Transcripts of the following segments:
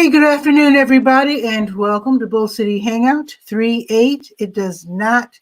Hey, good afternoon, everybody, and welcome to Bull City Hangout 3-8. It does not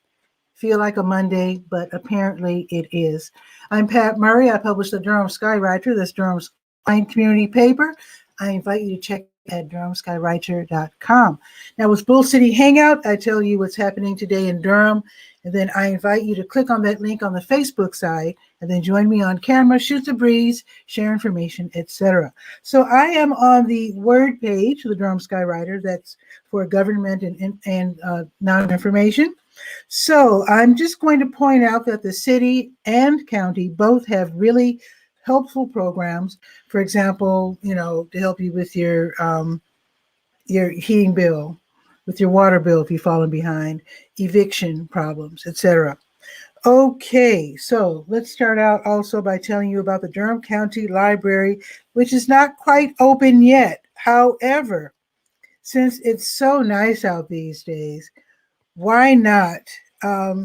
feel like a Monday, but apparently it is. I'm Pat Murray. I publish the Durham Skywriter. That's Durham's online community paper. I invite you to check at 𝗕𝗨𝗟𝗟 𝗪.com. Now, with Bull City Hangout, I tell you what's happening today in Durham, and then I invite you to click on that link on the Facebook side, and then join me on camera, shoot the breeze, share information, etc. So I am on the Word page of the Durham Skywriter. That's for government and non-information. So I'm just going to point out that the city and county both have really helpful programs. For example, to help you with your heating bill, with your water bill if you've fallen behind, eviction problems, etc. Okay, so let's start out also by telling you about the Durham County Library, which is not quite open yet. However, since it's so nice out these days, why not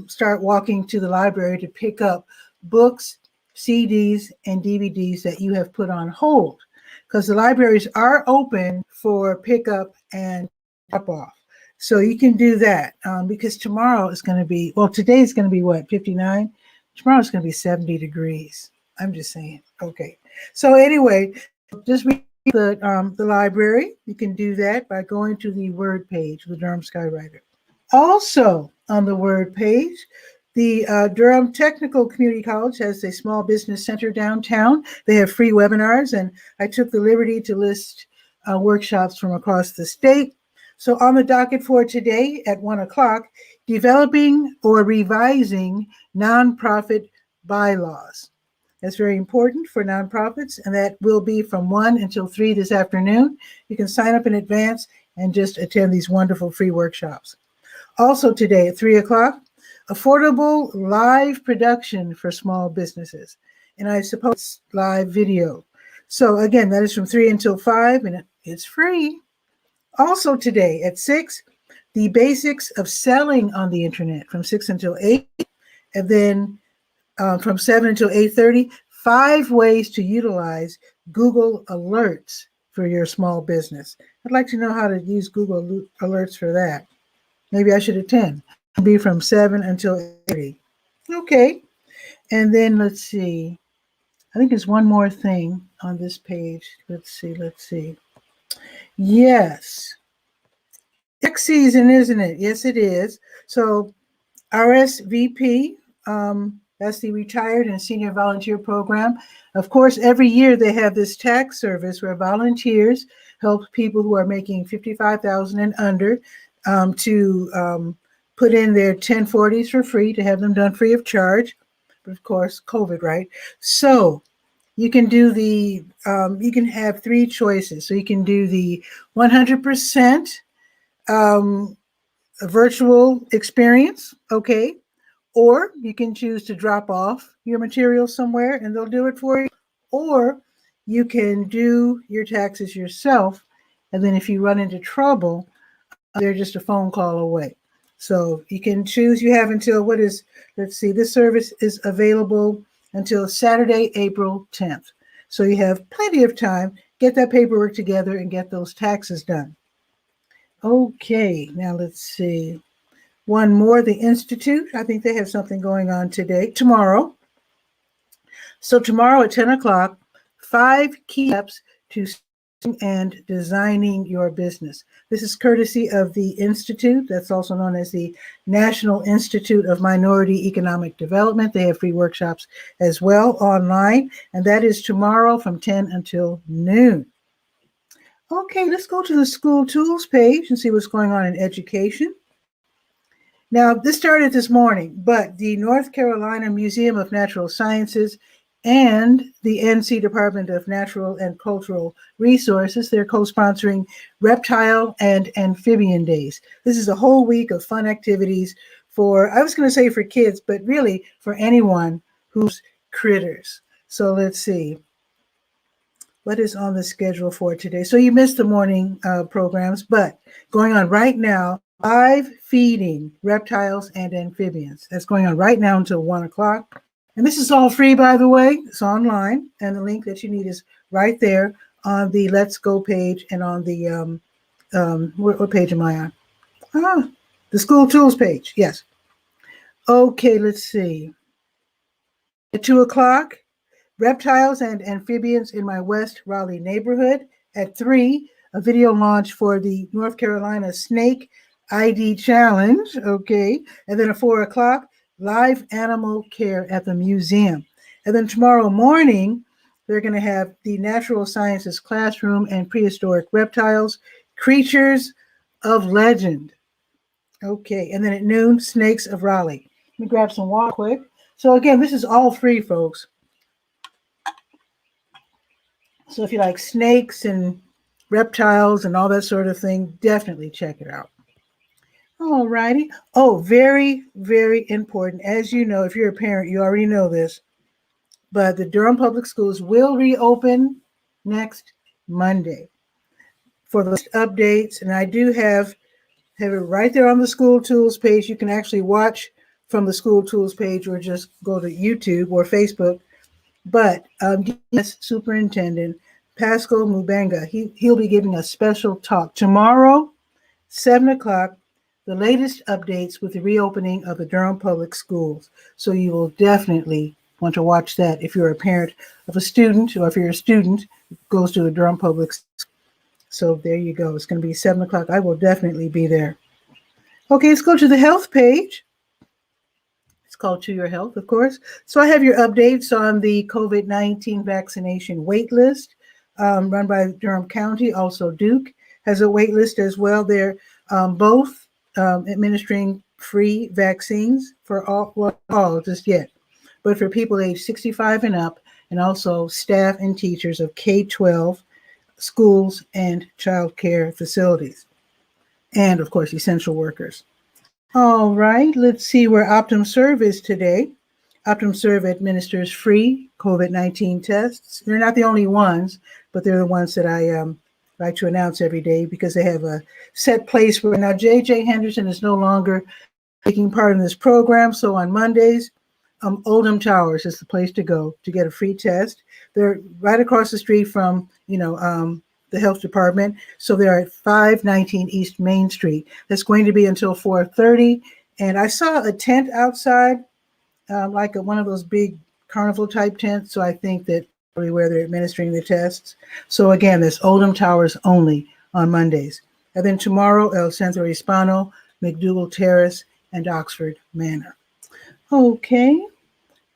start walking to the library to pick up books, CDs, and DVDs that you have put on hold? Because the libraries are open for pickup and drop off. So you can do that because tomorrow is going to be, today is going to be what, 59? Tomorrow is going to be 70 degrees. I'm just saying. Okay. So anyway, just read the library. You can do that by going to the Word page of the Durham Skywriter. Also on the Word page, the Durham Technical Community College has a small business center downtown. They have free webinars, and I took the liberty to list workshops from across the state. So on the docket for today at 1 o'clock, developing or revising nonprofit bylaws. That's very important for nonprofits, and that will be from 1 until 3 this afternoon. You can sign up in advance and just attend these wonderful free workshops. Also today at 3 o'clock, affordable live production for small businesses. And I suppose live video. So again, that is from 3 until 5, and it's free. Also today at 6, the basics of selling on the internet from 6 until 8. And then from 7 until 8:30, 5 ways to utilize Google Alerts for your small business. I'd like to know how to use Google Alerts for that. Maybe I should attend. It'll be from 7 until 8:30. Okay. And then let's see. I think there's one more thing on this page. Let's see. Yes. Tax season, isn't it? Yes, it is. So RSVP, that's the Retired and Senior Volunteer Program. Of course, every year they have this tax service where volunteers help people who are making $55,000 and under to put in their 1040s for free, to have them done free of charge. But of course, COVID, right? So you can do you can have 3 choices. So you can do the 100% virtual experience, okay? Or you can choose to drop off your material somewhere and they'll do it for you. Or you can do your taxes yourself. And then if you run into trouble, they're just a phone call away. So you can choose. You have until this service is available until Saturday, April 10th. So you have plenty of time. Get that paperwork together and get those taxes done. Okay, now let's see. One more, the Institute. I think they have something going on tomorrow. So tomorrow at 10 o'clock, 5 key steps to and designing your business. This is courtesy of the Institute. That's also known as the National Institute of Minority Economic Development. They have free workshops as well online, and that is tomorrow from 10 until noon. Okay, let's go to the school tools page and see what's going on in education. Now, this started this morning, but the North Carolina Museum of Natural Sciences and the NC Department of Natural and Cultural Resources, they're co-sponsoring Reptile and Amphibian Days. This is a whole week of fun activities I was going to say for kids, but really for anyone who's critters. So let's see. What is on the schedule for today? So you missed the morning programs, but going on right now, live feeding reptiles and amphibians. That's going on right now until 1 o'clock. And this is all free, by the way. It's online, and the link that you need is right there on the Let's Go page and on the, what page am I on? The school tools page, yes. Okay, let's see. At 2 o'clock, reptiles and amphibians in my West Raleigh neighborhood. At 3, a video launch for the North Carolina Snake ID Challenge, okay. And then at 4 o'clock, live animal care at the museum. And then tomorrow morning, they're going to have the Natural Sciences Classroom and Prehistoric Reptiles, Creatures of Legend. Okay, and then at noon, Snakes of Raleigh. Let me grab some water quick. So again, this is all free, folks. So if you like snakes and reptiles and all that sort of thing, definitely check it out. All righty. Oh, very, very important. As you know, if you're a parent, you already know this, but the Durham Public Schools will reopen next Monday. For the updates, and I do have it right there on the school tools page. You can actually watch from the school tools page or just go to YouTube or Facebook. But DS Superintendent Pascal Mubenga, he'll be giving a special talk tomorrow, 7 o'clock, the latest updates with the reopening of the Durham Public Schools. So you will definitely want to watch that if you're a parent of a student, or if you're a student who goes to the Durham Public Schools. So there you go. It's going to be 7 o'clock. I will definitely be there. Okay, let's go to the health page. It's called To Your Health, of course. So I have your updates on the COVID-19 vaccination wait list run by Durham County. Also, Duke has a wait list as well. They're both administering free vaccines for all just yet, but for people age 65 and up, and also staff and teachers of K-12 schools and child care facilities, and of course, essential workers. All right, let's see where OptumServe is today. OptumServe administers free COVID-19 tests. They're not the only ones, but they're the ones that I like to announce every day because they have a set place where now J.J. Henderson is no longer taking part in this program. So on Mondays, Oldham Towers is the place to go to get a free test. They're right across the street from, the health department. So they're at 519 East Main Street. That's going to be until 4:30. And I saw a tent outside, like one of those big carnival type tents. So I think that probably where they're administering the tests. So again, this Oldham Towers only on Mondays. And then tomorrow, El Centro Hispano, McDougal Terrace, and Oxford Manor. Okay,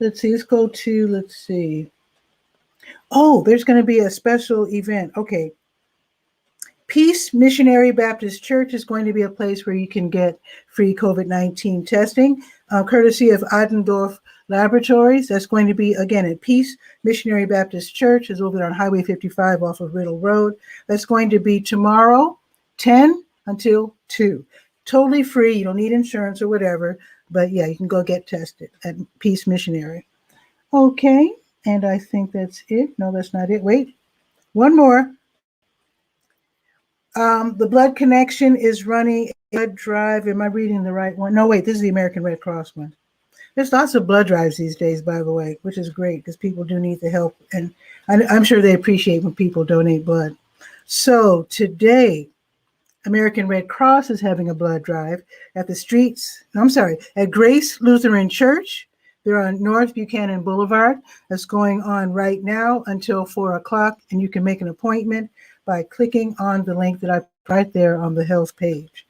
let's see. Oh, there's going to be a special event. Okay. Peace Missionary Baptist Church is going to be a place where you can get free COVID-19 testing, courtesy of Adendorf Laboratories. That's going to be, again, at Peace Missionary Baptist Church. Is over there on Highway 55 off of Riddle Road. That's going to be tomorrow, 10 until 2. Totally free. You don't need insurance or whatever. But yeah, you can go get tested at Peace Missionary. Okay, and I think that's it. No, that's not it. Wait, one more. The Blood Connection is running a blood drive. Am I reading the right one? No, wait, this is the American Red Cross one. There's lots of blood drives these days, by the way, which is great because people do need the help. And I'm sure they appreciate when people donate blood. So today, American Red Cross is having a blood drive at at Grace Lutheran Church. They're on North Buchanan Boulevard. That's going on right now until 4 o'clock. And you can make an appointment by clicking on the link that I put right there on the health page.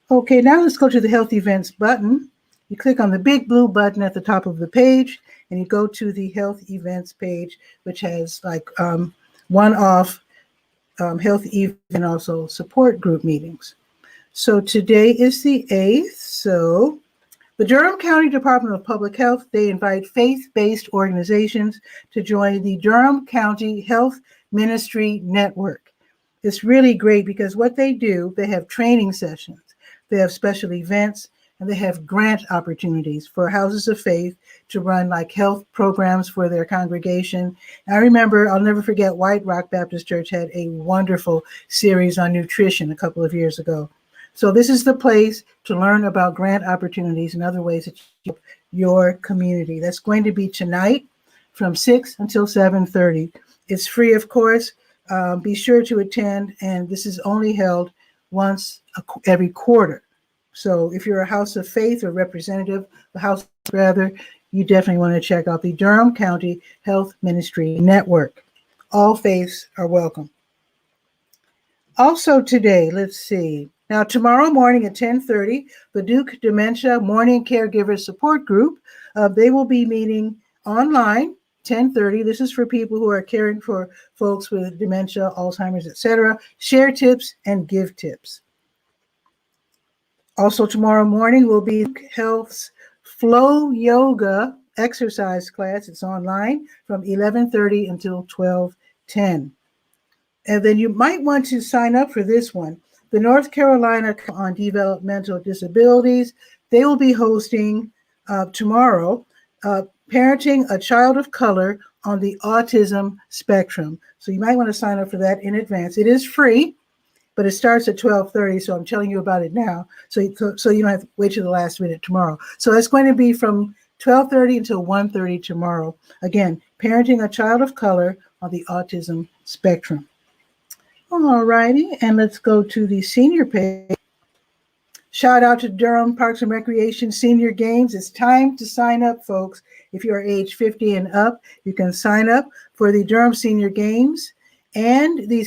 Okay, now let's go to the health events button. You click on the big blue button at the top of the page, and you go to the health events page, which has like one-off health event and also support group meetings. So today is the 8th. So the Durham County Department of Public Health, they invite faith-based organizations to join the Durham County Health Ministry Network. It's really great because what they do, they have training sessions, they have special events, and they have grant opportunities for houses of faith to run like health programs for their congregation. I remember, I'll never forget, White Rock Baptist Church had a wonderful series on nutrition a couple of years ago. So this is the place to learn about grant opportunities and other ways that you help your community. That's going to be tonight from 6 until 7:30. It's free, of course. Be sure to attend, and this is only held once every quarter. So if you're a house of faith or representative, the house rather, you definitely want to check out the Durham County Health Ministry Network. All faiths are welcome. Also today, let's see. Now tomorrow morning at 10:30, the Duke Dementia Morning Caregiver Support Group, they will be meeting online, 10:30. This is for people who are caring for folks with dementia, Alzheimer's, etc. Share tips and give tips. Also tomorrow morning will be Health's Flow Yoga exercise class. It's online from 11:30 until 12:10. And then you might want to sign up for this one. The North Carolina on Developmental Disabilities, they will be hosting tomorrow, Parenting a Child of Color on the Autism Spectrum. So you might want to sign up for that in advance. It is free, but it starts at 12:30, so I'm telling you about it now, so you don't have to wait till the last minute tomorrow. So it's going to be from 12:30 until 1:30 tomorrow. Again, Parenting a Child of Color on the Autism Spectrum. All righty, and let's go to the senior page. Shout out to Durham Parks and Recreation Senior Games. It's time to sign up, folks. If you are age 50 and up, you can sign up for the Durham Senior Games and the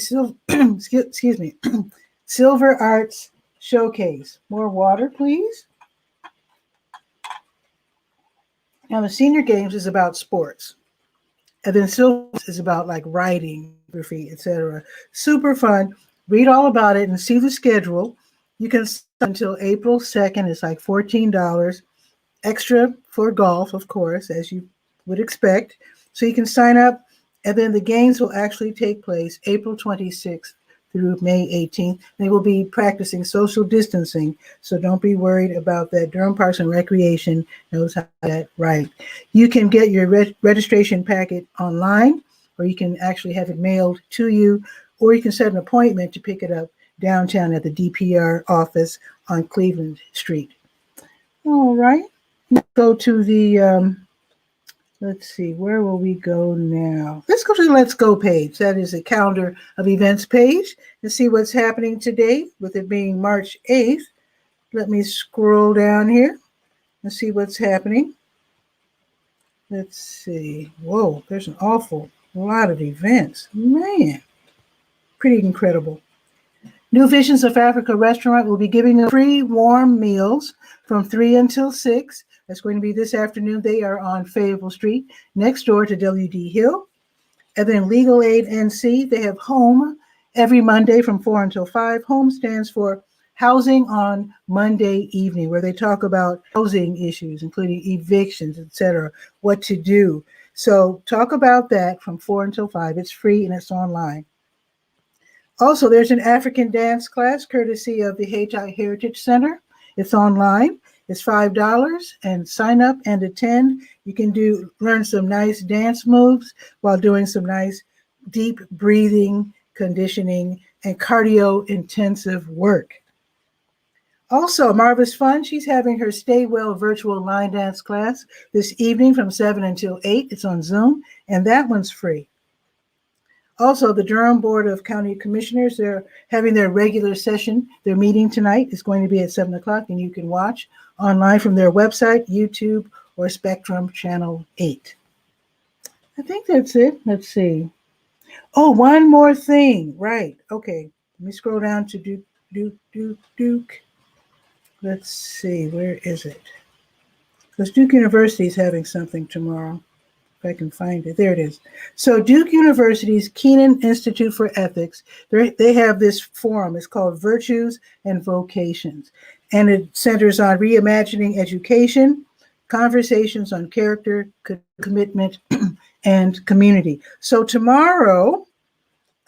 Silver Arts Showcase. More water, please. Now, the Senior Games is about sports. And then Silver is about like writing, etc. Super fun. Read all about it and see the schedule. You can until April 2nd. It's like $14 extra for golf, of course, as you would expect. So you can sign up, and then the games will actually take place April 26th through May 18th. They will be practicing social distancing, so don't be worried about that. Durham Parks and Recreation knows how to get that right. You can get your registration packet online, or you can actually have it mailed to you, or you can set an appointment to pick it up downtown at the DPR office on Cleveland Street. All right, let's go to the, let's see, where will we go now? Let's go to the Let's Go page. That is a calendar of events page and see what's happening today, with it being March 8th. Let me scroll down here and see what's happening. Let's see. Whoa, there's an awful lot of events. Man, pretty incredible. New Visions of Africa restaurant will be giving free warm meals from 3 until 6. That's going to be this afternoon. They are on Fayetteville Street, next door to W.D. Hill. And then Legal Aid NC, they have Home every Monday from 4 until 5. Home stands for Housing on Monday Evening, where they talk about housing issues, including evictions, etc., what to do. So talk about that from 4 until 5. It's free and it's online. Also, there's an African dance class courtesy of the Haiti Heritage Center. It's online. It's $5, and sign up and attend. You can learn some nice dance moves while doing some nice deep breathing, conditioning, and cardio intensive work. Also, Marva's Fun, she's having her Stay Well virtual line dance class this evening from 7 until 8. It's on Zoom, and that one's free. Also, the Durham Board of County Commissioners, they're having their regular session. Their meeting tonight is going to be at 7 o'clock, and you can watch online from their website, YouTube, or Spectrum Channel 8. I think that's it. Let's see. Oh, one more thing. Right. Okay. Let me scroll down to Duke. Let's see. Where is it? Because Duke University is having something tomorrow. If I can find it. There it is. So Duke University's Keenan Institute for Ethics, they have this forum. It's called Virtues and Vocations. And it centers on reimagining education, conversations on character, commitment, and community. So tomorrow,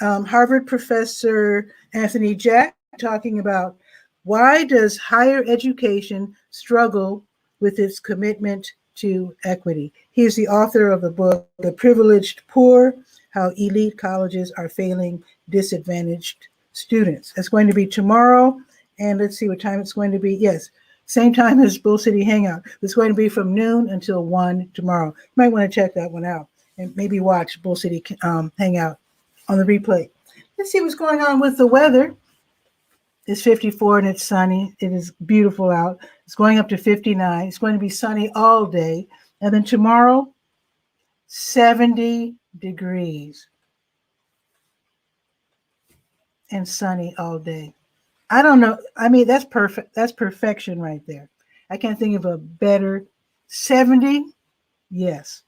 Harvard professor Anthony Jack talking about why does higher education struggle with its commitment to equity. He's the author of the book, The Privileged Poor, How Elite Colleges Are Failing Disadvantaged Students. It's going to be tomorrow, and let's see what time it's going to be. Yes, same time as Bull City Hangout. It's going to be from noon until 1 tomorrow. You might want to check that one out and maybe watch Bull City Hangout on the replay. let's see what's going on with the weather. It's 54 and it's sunny. It is beautiful out. It's going up to 59. It's going to be sunny all day. And then tomorrow, 70 degrees and sunny all day. I don't know. I mean, that's perfect. That's perfection right there. I can't think of a better 70. Yes.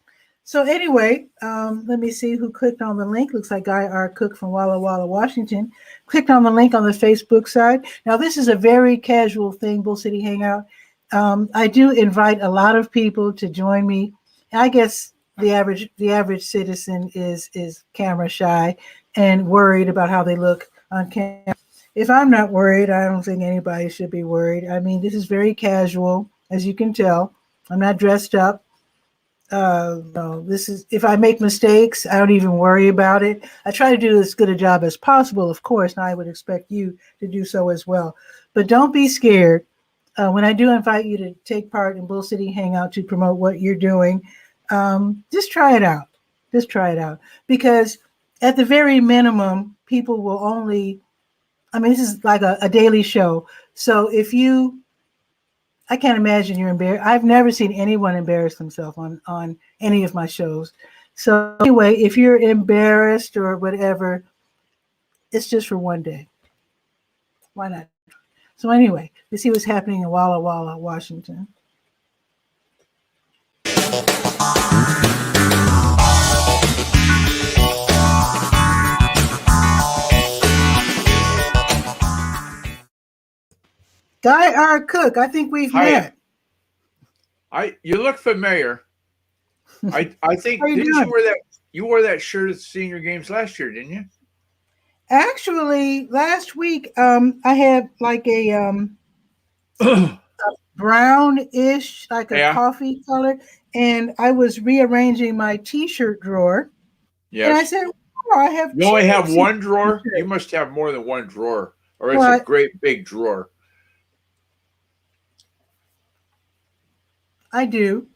So anyway, let me see who clicked on the link. Looks like Guy R. Cook from Walla Walla, Washington, clicked on the link on the Facebook side. Now, this is a very casual thing, Bull City Hangout. I do invite a lot of people to join me. I guess the average citizen is camera shy and worried about how they look on camera. If I'm not worried, I don't think anybody should be worried. I mean, this is very casual, as you can tell. I'm not dressed up. No, this is, if I make mistakes, I don't even worry about it. I try to do as good a job as possible, of course, and I would expect you to do so as well. But don't be scared. When I do invite you to take part in Bull City Hangout to promote what you're doing, just try it out. Just try it out. Because at the very minimum, people will only, I mean, this is like a daily show. So if you, I can't imagine you're embarrassed. I've never seen anyone embarrass themselves on any of my shows. So anyway, if you're embarrassed or whatever, it's just for one day. Why not? So anyway, let's see what's happening in Walla Walla, Washington. Guy R. Cook, I think we've met. You look familiar. I think you wore that shirt at the senior games last year, didn't you? Actually, last week I had like a brownish, like a coffee color, and I was rearranging my T-shirt drawer. Yes. And I said, "Oh, I have." You only have one drawer. You must have more than one drawer, or it's a great big drawer. I do.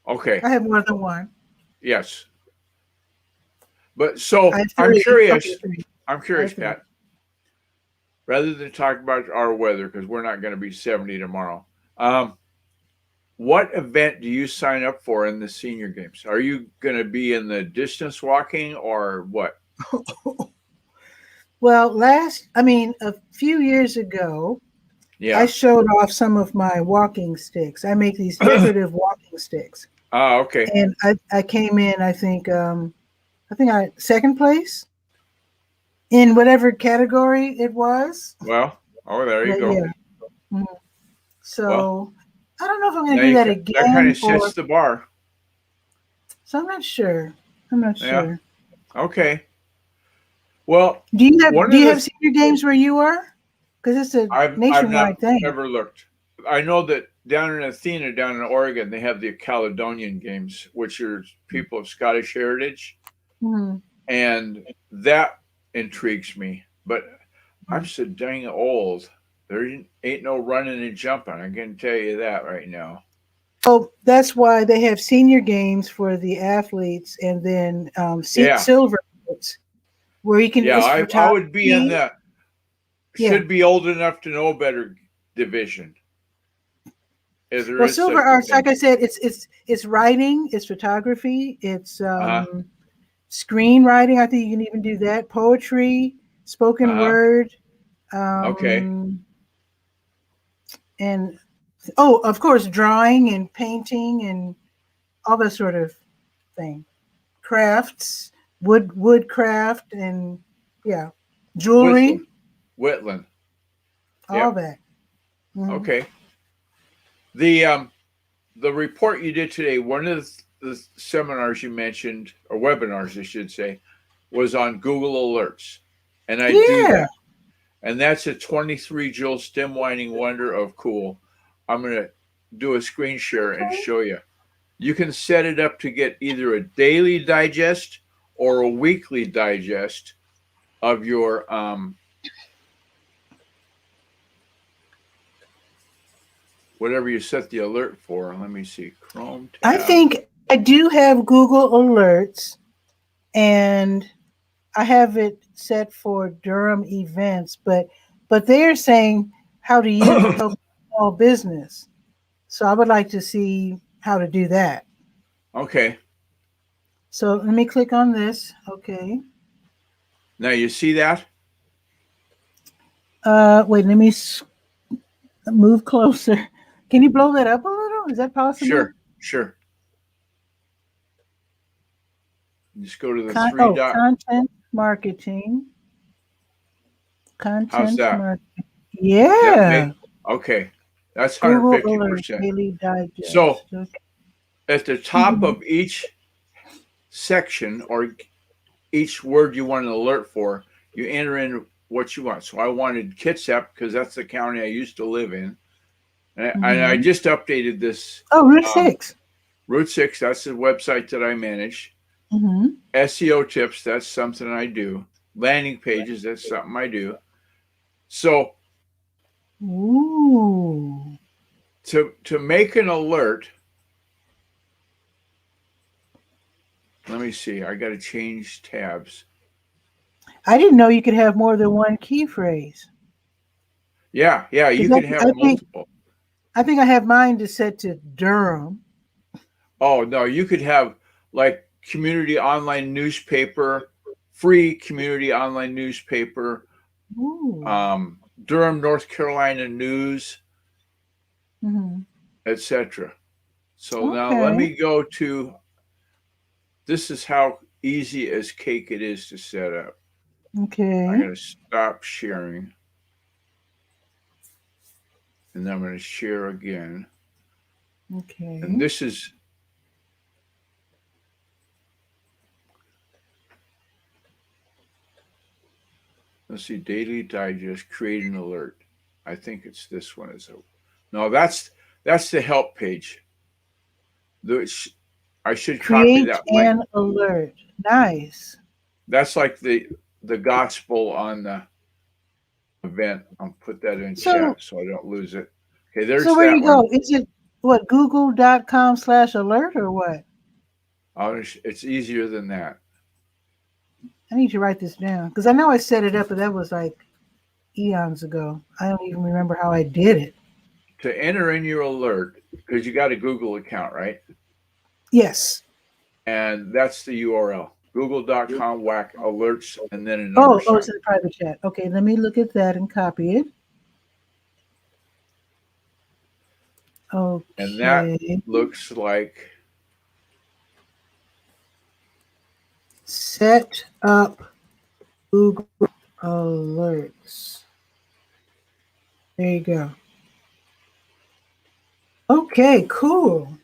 Okay. I have more than one. Yes. But so I'm curious. I'm curious, Pat. Rather than talk about our weather, because we're not going to be 70 tomorrow, what event do you sign up for in the senior games? Are you going to be in the distance walking or what? Well, a few years ago, I showed off some of my walking sticks. I make these decorative walking sticks. Oh, okay. And I came in, I think I second place in whatever category it was. Well, there you go. Yeah. Mm-hmm. So I don't know if I'm going to do that again. That kind of sets the bar. So I'm not sure. Yeah. Okay. Well, do you have senior games where you are? Because it's a nationwide thing. I've never looked. I know that down in Athena, down in Oregon, they have the Caledonian Games, which are people of Scottish heritage. Mm-hmm. And that intrigues me. But I'm so dang old. There ain't no running and jumping. I can tell you that right now. Oh, that's why they have senior games for the athletes, and then silver games where you can. Yeah, I would be in that. Should be old enough to know better division. Well, silver arts, like I said, it's writing, it's photography, it's screenwriting. I think you can even do that. Poetry, spoken word. Okay. And of course, drawing and painting and all that sort of thing. Crafts, woodcraft, and jewelry. Whitland. All that. Mm-hmm. Okay. The report you did today, one of the seminars you mentioned, or webinars, I should say, was on Google Alerts. And I do that. And that's a 23 jewel stem winding wonder of cool. I'm going to do a screen share and show you. You can set it up to get either a daily digest or a weekly digest of your whatever you set the alert for. Let me see. Chrome tab. I think I do have Google Alerts, and I have it set for Durham events, but they're saying how to use it to help small business. So I would like to see how to do that. Okay. So let me click on this. Okay. Now you see that? Wait, let me move closer. Can you blow that up a little? Is that possible? Sure. Just go to the three dot. Content marketing. How's that? Marketing. Yeah. Okay. That's Google Alert 150%. Daily Digest. So Okay. at the top of each section or each word you want an alert for, you enter in what you want. So I wanted Kitsap because that's the county I used to live in. And I just updated this. Oh, Route 6. Route 6, that's the website that I manage. SEO tips, that's something I do. Landing pages, that's something I do. So to make an alert, let me see. I got to change tabs. I didn't know you could have more than one key phrase. Yeah, you can have multiple. I think I have mine to set to Durham. Oh, no, you could have like community online newspaper, free community online newspaper, Durham, North Carolina news, etc. So now let me go to, this is how easy as cake it is to set up. Okay. I'm going to stop sharing. And then I'm going to share again. Okay. And this is, let's see, Daily Digest, create an alert. I think it's this one. No, that's the help page. I should copy that link. Create an alert. Nice. That's like the gospel on the event. I'll put that in chat so I don't lose it. Okay, there's that one. So where you go? Is it what, google.com/alert or what? Oh, it's easier than that. I need to write this down because I know I set it up, but that was like eons ago. I don't even remember how I did it. To enter in your alert, because you got a Google account, right? Yes. And that's the URL. Google.com whack alerts and then a number sign. It's in the private chat. Okay, let me look at that and copy it. Okay. And that looks like set up Google Alerts. There you go. Okay, cool.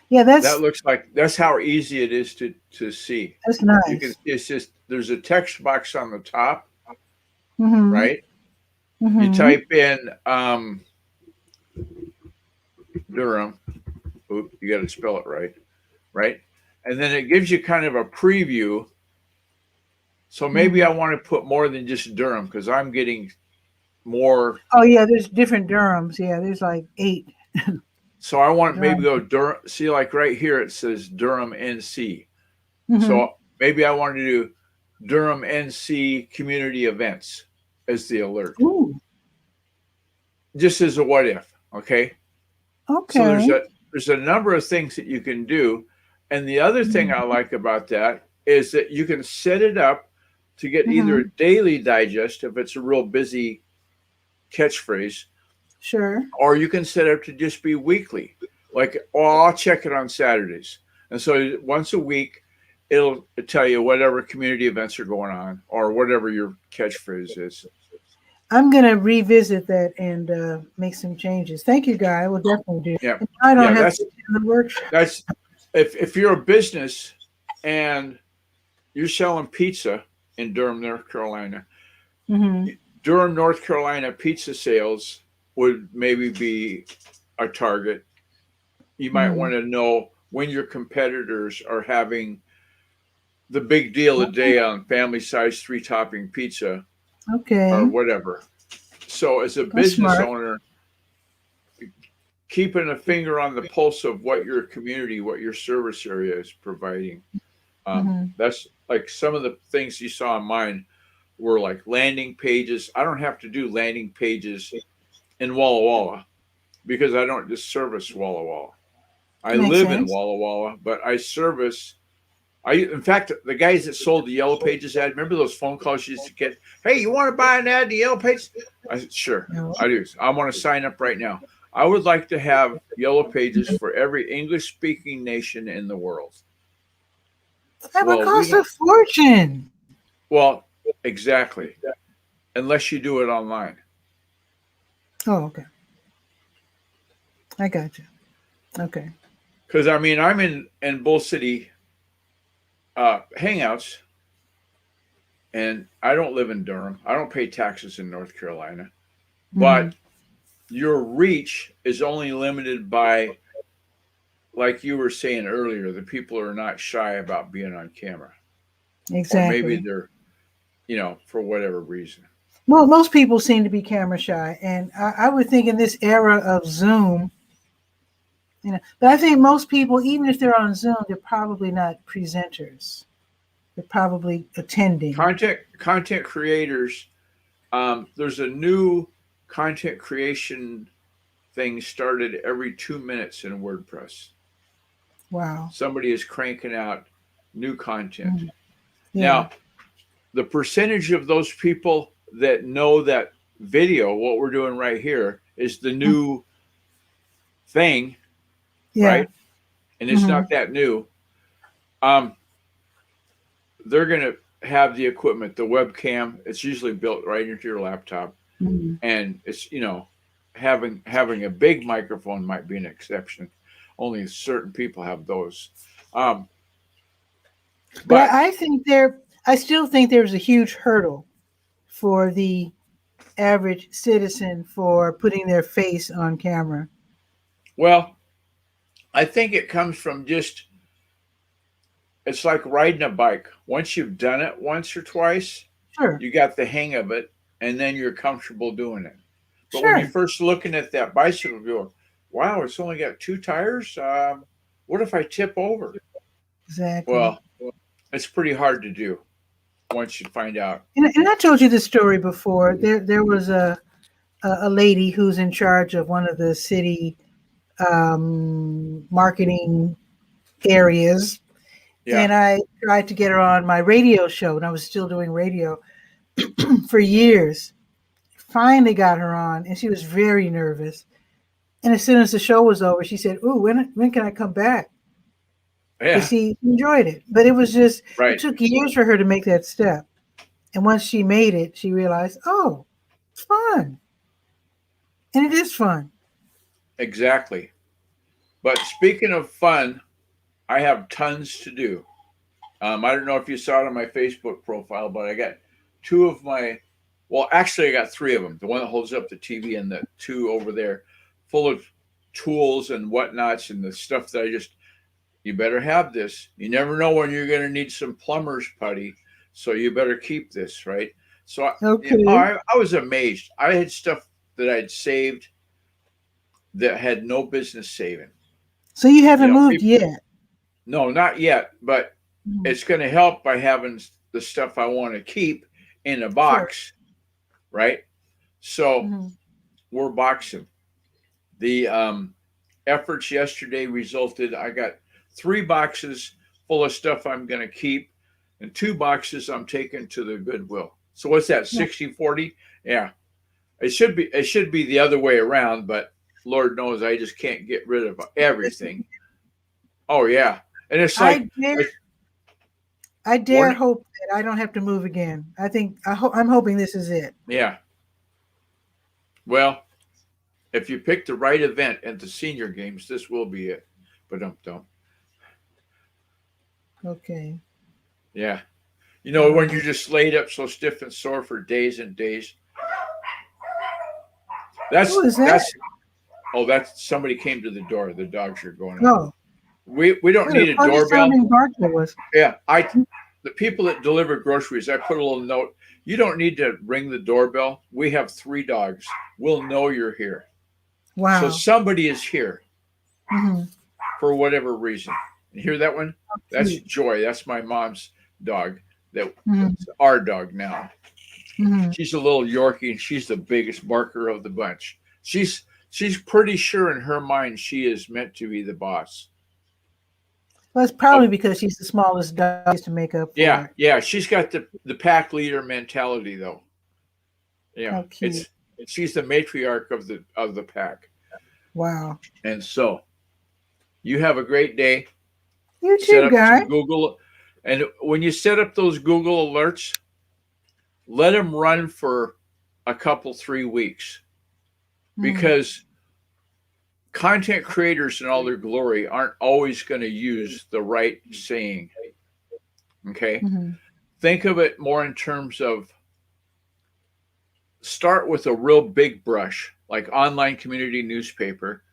Yeah, that looks like, that's how easy it is to see. That's nice. It's just, there's a text box on the top, right? Mm-hmm. You type in Durham. Oop, you got to spell it right? And then it gives you kind of a preview. So maybe I want to put more than just Durham because I'm getting more. Oh yeah, there's different Durhams. Yeah, there's like 8. So I want maybe go Durham. See, like right here it says Durham NC. So maybe I want to do Durham NC community events as the alert. Ooh. Just as a what if, okay? Okay. So there's a number of things that you can do. And the other thing I like about that is that you can set it up to get either a daily digest if it's a real busy catchphrase. Sure. Or you can set it up to just be weekly. Like, I'll check it on Saturdays. And so once a week, it'll tell you whatever community events are going on or whatever your catchphrase is. I'm going to revisit that and make some changes. Thank you, Guy. I will definitely do. Yeah. I don't have to do the workshop. That's if you're a business and you're selling pizza in Durham, North Carolina, Durham, North Carolina pizza sales would maybe be a target. You might want to know when your competitors are having the big deal a day on family size 3-topping pizza. Okay. Or whatever. So as a business owner, keeping a finger on the pulse of what your community, what your service area is providing. That's like some of the things you saw on mine were like landing pages. I don't have to do landing pages in Walla Walla because I don't just service Walla Walla. I Makes live in sense. Walla Walla, but I service. In fact, the guys that sold the Yellow Pages ad, remember those phone calls you used to get? Hey, you want to buy an ad in the Yellow Pages? I said, sure, No. I do. I want to sign up right now. I would like to have Yellow Pages for every English-speaking nation in the world. That would cost a fortune. Well, exactly. Unless you do it online. Oh, okay. I got you. Okay. Because I mean, I'm in Bull City Hangouts, and I don't live in Durham. I don't pay taxes in North Carolina, but your reach is only limited by, like you were saying earlier, the people are not shy about being on camera. Exactly. Or maybe they're, for whatever reason. Well, most people seem to be camera shy, and I would think in this era of Zoom, but I think most people, even if they're on Zoom, they're probably not presenters. They're probably attending. Content creators. There's a new content creation thing started every 2 minutes in WordPress. Wow. Somebody is cranking out new content. Yeah. Now, the percentage of those people that know that video, what we're doing right here, is the new thing, right? And it's not that new. They're going to have the equipment, the webcam. It's usually built right into your laptop, and it's having a big microphone might be an exception. Only certain people have those. But I still think there's a huge hurdle for the average citizen for putting their face on camera. Well, I think it comes from it's like riding a bike. Once you've done it once or twice, sure, you got the hang of it, and then you're comfortable doing it. But sure, when you're first looking at that bicycle, you go, wow, it's only got 2 tires. What if I tip over? Exactly. Well, it's pretty hard to do once you find out. And I told you this story before. There was a lady who's in charge of one of the city marketing areas. Yeah. And I tried to get her on my radio show, and I was still doing radio for years. Finally got her on, and she was very nervous. And as soon as the show was over, she said, "Ooh, when can I come back?" Yeah. She enjoyed it. But it was just, right. It took years for her to make that step. And once she made it, she realized, oh, it's fun. And it is fun. Exactly. But speaking of fun, I have tons to do. I don't know if you saw it on my Facebook profile, but I got 2 of my, well, actually I got 3 of them. The one that holds up the TV and the 2 over there full of tools and whatnots and the stuff that you better have this. You never know when you're going to need some plumber's putty. So you better keep this, right? So okay. I was amazed. I had stuff that I'd saved that had no business saving. So you haven't moved yet? No, not yet, but it's going to help by having the stuff I want to keep in a box, right? So we're boxing. The efforts yesterday resulted, I got 3 boxes full of stuff I'm going to keep and 2 boxes I'm taking to the Goodwill. So what's that, 60-40? Yeah. It should be the other way around, but Lord knows I just can't get rid of everything. Oh yeah. And it's like I dare hope that I don't have to move again. I'm hoping this is it. Yeah. Well, if you pick the right event at the senior games, this will be it. But don't. Okay. Yeah. When you're just laid up so stiff and sore for days and days. That's somebody came to the door. The dogs are going out. Oh. We don't need a doorbell. Yeah, the people that deliver groceries, I put a little note. You don't need to ring the doorbell. We have 3 dogs. We'll know you're here. Wow. So somebody is here for whatever reason. You hear that one? That's cute. Joy. That's my mom's dog. That's Mhm. our dog now. Mhm. She's a little Yorkie, and she's the biggest barker of the bunch. She's pretty sure in her mind she is meant to be the boss. Well, it's probably because she's the smallest dog to make up for Yeah, it. yeah. She's got the pack leader mentality, though. Yeah, How cute. she's the matriarch of the pack. Wow. And so you have a great day. You Set too, up guy. some Google, and when you set up those Google alerts, let them run for a couple 3 weeks, because content creators in all their glory aren't always going to use the right saying. Okay. Mm-hmm. Think of it more in terms of start with a real big brush, like online community newspaper,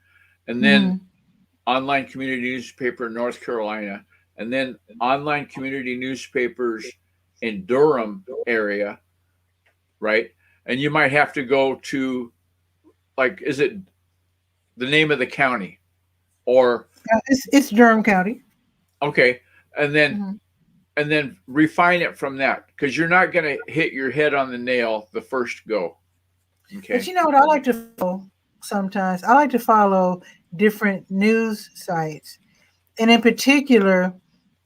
and then online community newspaper in North Carolina, and then online community newspapers in Durham area, right? And you might have to go to, like, is it the name of the county? Or it's Durham County. Okay. And then refine it from that, because you're not going to hit your head on the nail the first go. Okay. But you know what I like to follow sometimes? I like to follow different news sites, and in particular,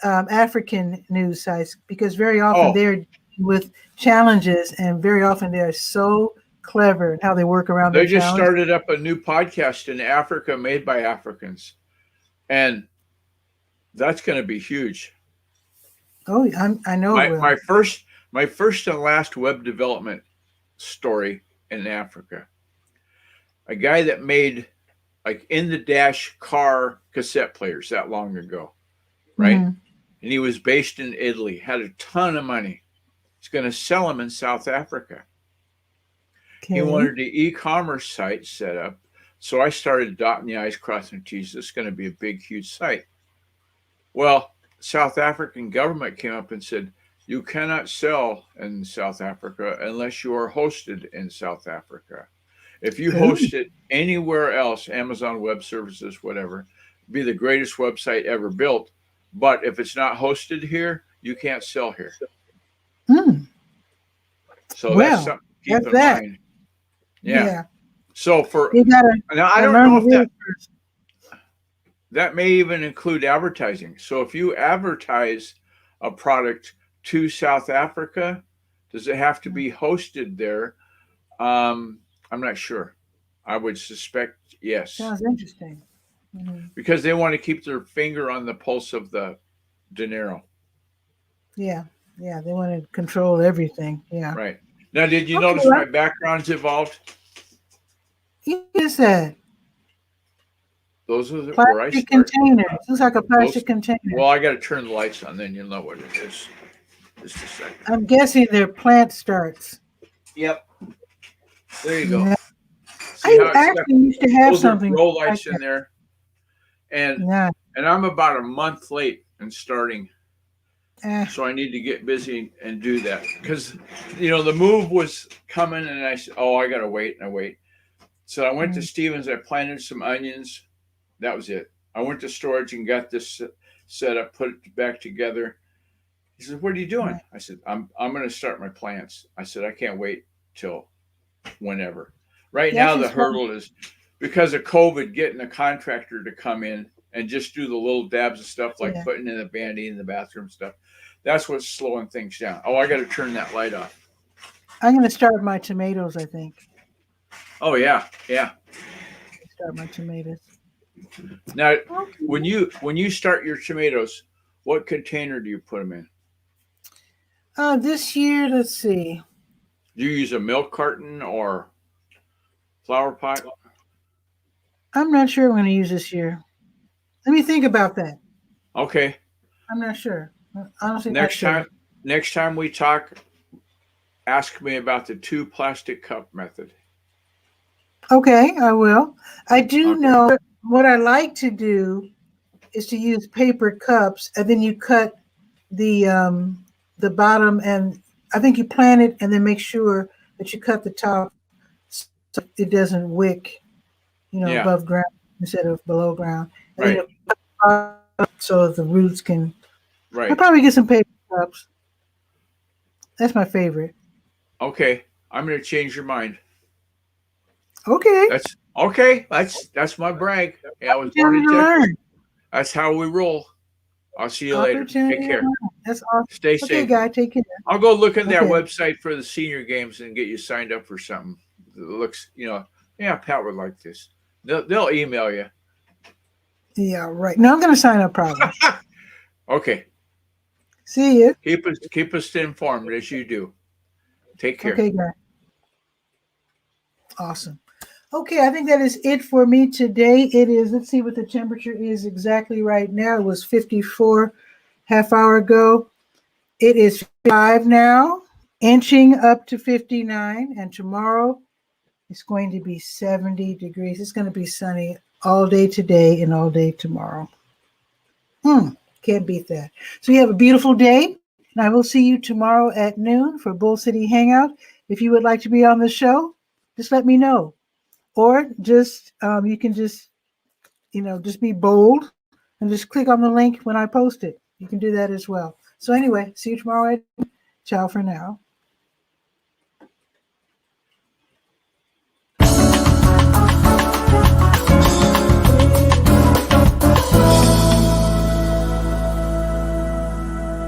African news sites, because very often they're with challenges, and very often they're so clever in how they work around They their just challenges. started up a new podcast in Africa made by Africans, and that's going to be huge. Oh, I know. My first and last web development story in Africa. A guy that made like in the dash car cassette players that long ago, right? And he was based in Italy, had a ton of money. He's going to sell them in South Africa. Okay. He wanted the e-commerce site set up. So I started dotting the I's, crossing the T's. This is going to be a big, huge site. Well, South African government came up and said, you cannot sell in South Africa unless you are hosted in South Africa. If you host it anywhere else, Amazon Web Services, whatever, be the greatest website ever built. But if it's not hosted here, you can't sell here. So that's something to keep in mind. Yeah. So now I don't know if that may even include advertising. So if you advertise a product to South Africa, does it have to be hosted there? I'm not sure. I would suspect yes. Sounds interesting. Because they want to keep their finger on the pulse of the dinero. Yeah. Yeah. They want to control everything. Yeah. Right. Now, did you notice my background's evolved? Yes, that. Those are where I start. Container. Looks like a plastic container. Well, I got to turn the lights on, then you'll know what it is. Just a second. I'm guessing they're plant starts. Yep. There you go. Yeah. I actually used to have something. Roll lights in there. And I'm about a month late in starting. So I need to get busy and do that. Because, the move was coming, and I said, I got to wait, and I wait. So I went to Stevens. I planted some onions. That was it. I went to storage and got this set up, put it back together. He said, what are you doing? I said, I'm going to start my plants. I said, I can't wait till whenever. Right now, the hurdle is because of COVID, getting a contractor to come in and just do the little dabs of stuff like putting in the Band-Aid in the bathroom stuff. That's what's slowing things down. I got to turn that light off. I'm going to start my tomatoes, I think. Oh, yeah. Yeah. Start my tomatoes. Now, when you start your tomatoes, what container do you put them in? This year, let's see. Do you use a milk carton or flower pot? I'm not sure I'm going to use this year. Let me think about that. Okay. I'm not sure. Honestly, next time we talk, ask me about the 2 plastic cup method. Okay, I will. I do know what I like to do is to use paper cups, and then you cut the bottom, and I think you plant it, and then make sure that you cut the top so it doesn't wick, above ground instead of below ground. And right. so the roots can. Right. I'll probably get some paper cups. That's my favorite. Okay. I'm going to change your mind. Okay. That's okay. That's my brag. Yeah, I was born Opportunity in to Texas. learn. That's how we roll. I'll see you later. Opportunity Take to care. learn. That's awesome. Stay Okay, safe. guy, take care. I'll go look in their Okay. website for the senior games and get you signed up for something. It looks, yeah, Pat would like this. They'll email you. Yeah, right. No, I'm going to sign up probably. Okay. See you. Keep us informed as you do. Take care. Okay, guy. Awesome. Okay, I think that is it for me today. It is, let's see what the temperature is exactly right now. It was 54 half hour ago. It is 5 now, inching up to 59. And tomorrow it's going to be 70 degrees. It's going to be sunny all day today and all day tomorrow. Can't beat that. So you have a beautiful day. And I will see you tomorrow at noon for Bull City Hangout. If you would like to be on the show, just let me know. Or just you can just be bold and just click on the link when I post it. You can do that as well. So anyway, see you tomorrow. Ciao for now.